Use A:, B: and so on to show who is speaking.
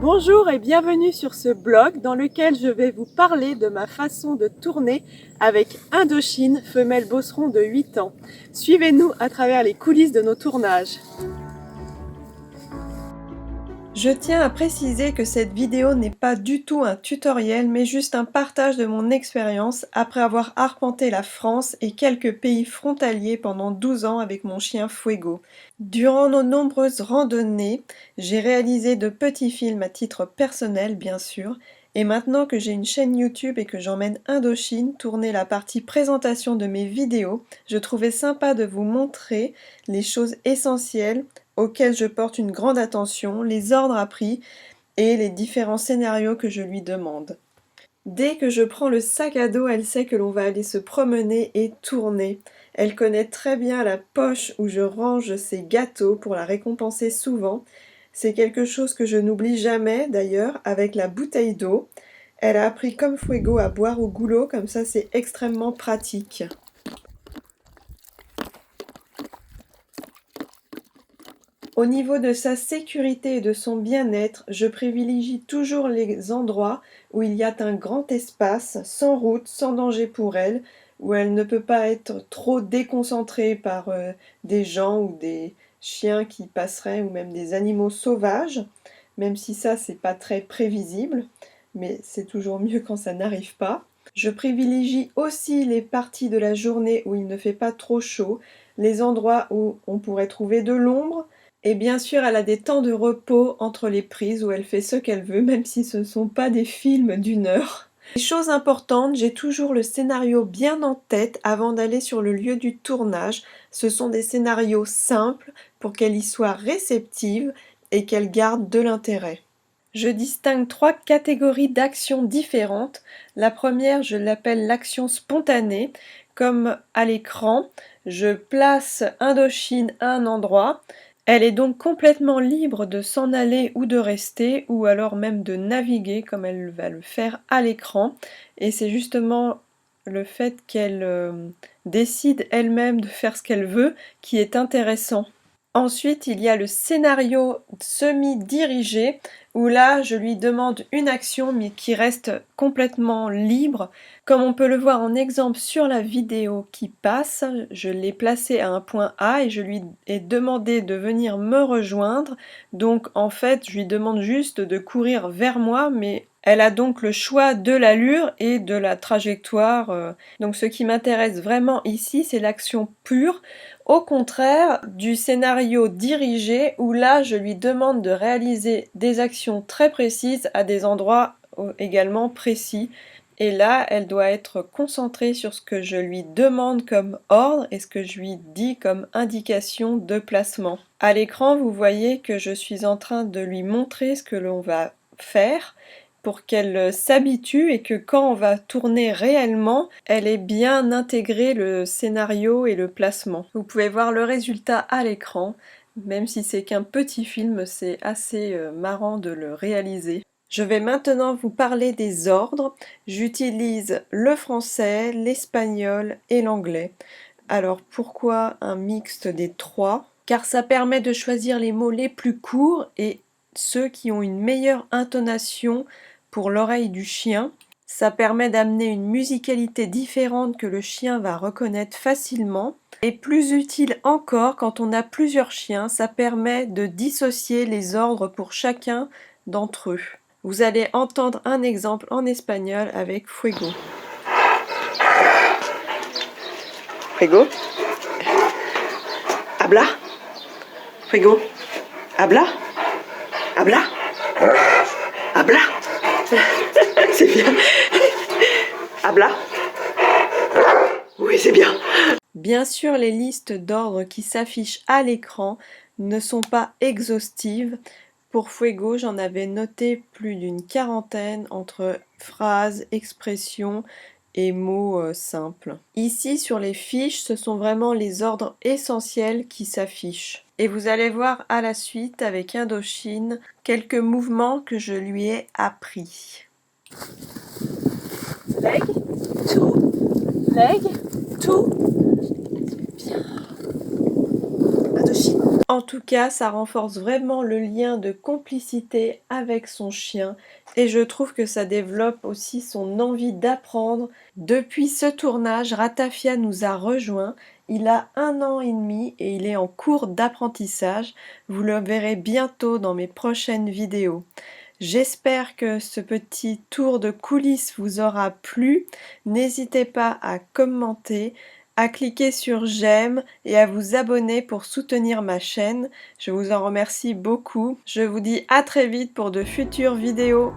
A: Bonjour et bienvenue sur ce blog dans lequel je vais vous parler de ma façon de tourner avec Indochine, femelle bosseron de 8 ans. Suivez-nous à travers les coulisses de nos tournages. Je tiens à préciser que cette vidéo n'est pas du tout un tutoriel mais juste un partage de mon expérience après avoir arpenté la France et quelques pays frontaliers pendant 12 ans avec mon chien Fuego. Durant nos nombreuses randonnées, j'ai réalisé de petits films à titre personnel bien sûr, et maintenant que j'ai une chaîne YouTube et que j'emmène Indochine tourner la partie présentation de mes vidéos, je trouvais sympa de vous montrer les choses essentielles auxquelles je porte une grande attention, les ordres appris et les différents scénarios que je lui demande. Dès que je prends le sac à dos, elle sait que l'on va aller se promener et tourner. Elle connaît très bien la poche où je range ses gâteaux pour la récompenser souvent. C'est quelque chose que je n'oublie jamais d'ailleurs avec la bouteille d'eau. Elle a appris comme Fuego à boire au goulot, comme ça c'est extrêmement pratique. Au niveau de sa sécurité et de son bien-être, je privilégie toujours les endroits où il y a un grand espace, sans route, sans danger pour elle, où elle ne peut pas être trop déconcentrée par des gens ou des chiens qui passeraient, ou même des animaux sauvages, même si ça, c'est pas très prévisible, mais c'est toujours mieux quand ça n'arrive pas. Je privilégie aussi les parties de la journée où il ne fait pas trop chaud, les endroits où on pourrait trouver de l'ombre. Et bien sûr, elle a des temps de repos entre les prises où elle fait ce qu'elle veut, même si ce ne sont pas des films d'1 heure. Les choses importantes, j'ai toujours le scénario bien en tête avant d'aller sur le lieu du tournage. Ce sont des scénarios simples pour qu'elle y soit réceptive et qu'elle garde de l'intérêt. Je distingue 3 catégories d'actions différentes. La première, je l'appelle l'action spontanée. Comme à l'écran, je place Indochine à un endroit. Elle est donc complètement libre de s'en aller ou de rester, ou alors même de naviguer comme elle va le faire à l'écran. Et c'est justement le fait qu'elle décide elle-même de faire ce qu'elle veut qui est intéressant. Ensuite, il y a le scénario semi-dirigé, où là, je lui demande une action, mais qui reste complètement libre. Comme on peut le voir en exemple sur la vidéo qui passe, je l'ai placée à un point A et je lui ai demandé de venir me rejoindre. Donc en fait, je lui demande juste de courir vers moi, mais elle a donc le choix de l'allure et de la trajectoire. Donc ce qui m'intéresse vraiment ici, c'est l'action pure. Au contraire du scénario dirigé où là je lui demande de réaliser des actions très précises à des endroits également précis. Et là, elle doit être concentrée sur ce que je lui demande comme ordre et ce que je lui dis comme indication de placement. À l'écran, vous voyez que je suis en train de lui montrer ce que l'on va faire pour qu'elle s'habitue et que quand on va tourner réellement, elle ait bien intégré le scénario et le placement. Vous pouvez voir le résultat à l'écran, même si c'est qu'un petit film, c'est assez marrant de le réaliser. Je vais maintenant vous parler des ordres. J'utilise le français, l'espagnol et l'anglais. Alors pourquoi un mixte des 3? Car ça permet de choisir les mots les plus courts et ceux qui ont une meilleure intonation pour l'oreille du chien. Ça permet d'amener une musicalité différente que le chien va reconnaître facilement. Et plus utile encore quand on a plusieurs chiens, ça permet de dissocier les ordres pour chacun d'entre eux. Vous allez entendre un exemple en espagnol avec Fuego.
B: Fuego. Habla. Fuego. Habla. Habla. Habla. C'est bien. Habla. Oui, c'est bien.
A: Bien sûr, les listes d'ordres qui s'affichent à l'écran ne sont pas exhaustives. Pour Fuego, j'en avais noté plus d'une quarantaine entre phrases, expressions et mots simples. Ici, sur les fiches, ce sont vraiment les ordres essentiels qui s'affichent. Et vous allez voir à la suite, avec Indochine, quelques mouvements que je lui ai appris. Leg, two, leg, two. Bien. Indochine. En tout cas, ça renforce vraiment le lien de complicité avec son chien et je trouve que ça développe aussi son envie d'apprendre. Depuis ce tournage, Ratafia nous a rejoints. Il a 1 an et demi et il est en cours d'apprentissage. Vous le verrez bientôt dans mes prochaines vidéos. J'espère que ce petit tour de coulisses vous aura plu. N'hésitez pas à commenter, à cliquer sur j'aime et à vous abonner pour soutenir ma chaîne. Je vous en remercie beaucoup. Je vous dis à très vite pour de futures vidéos.